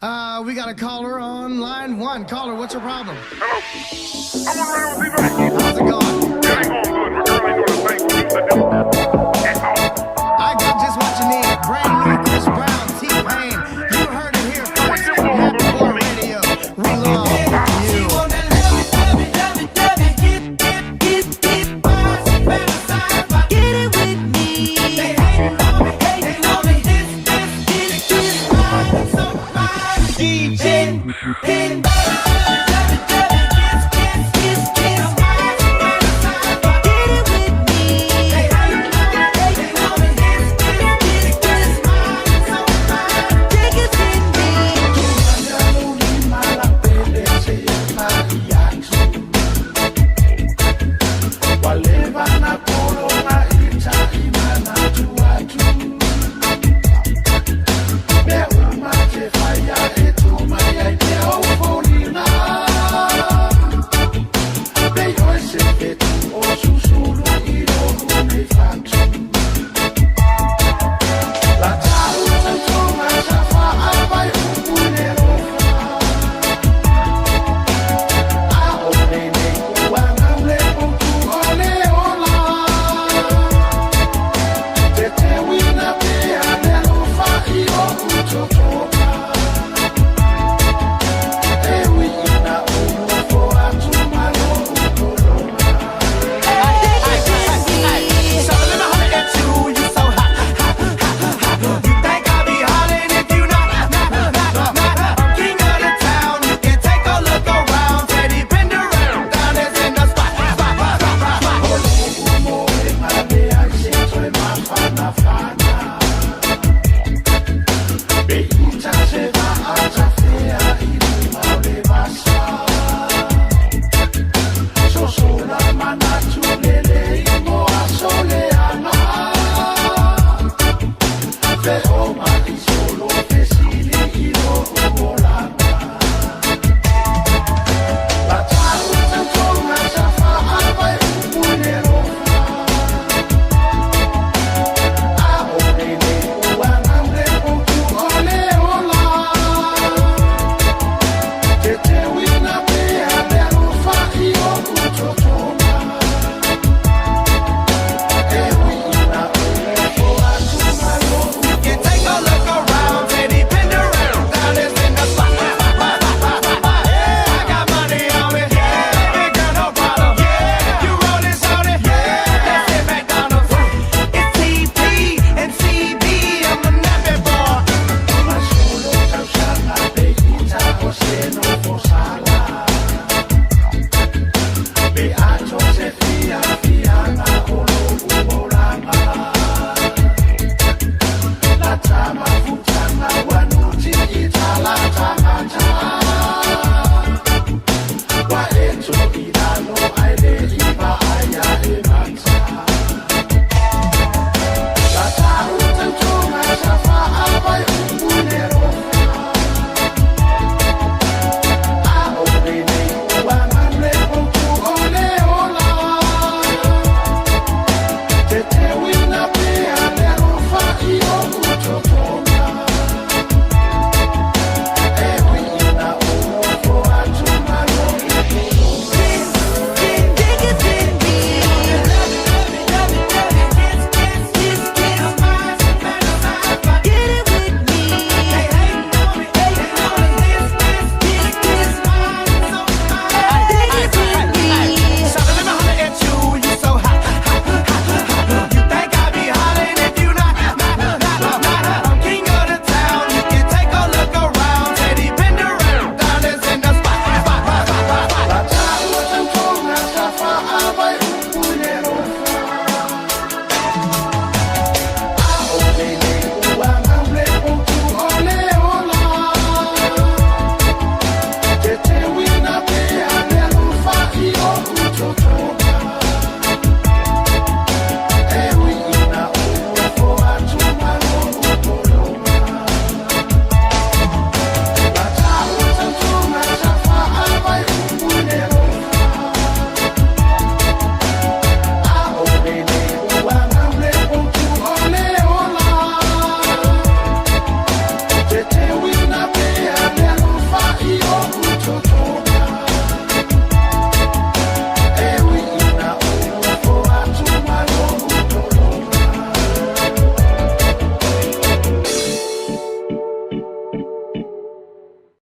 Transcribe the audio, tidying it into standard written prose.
We got a caller on line one. Caller, what's your problem? Hello. I'm on radio with Z-Back. How's it going? It ain't going good. My girl ain't doing the thing for you. I got just what you need. Brand new Chris Brown, T-Pain. You heard it here first. Happy Boy Radio. We love you. Tete wina pe anelo fa iyo utoto.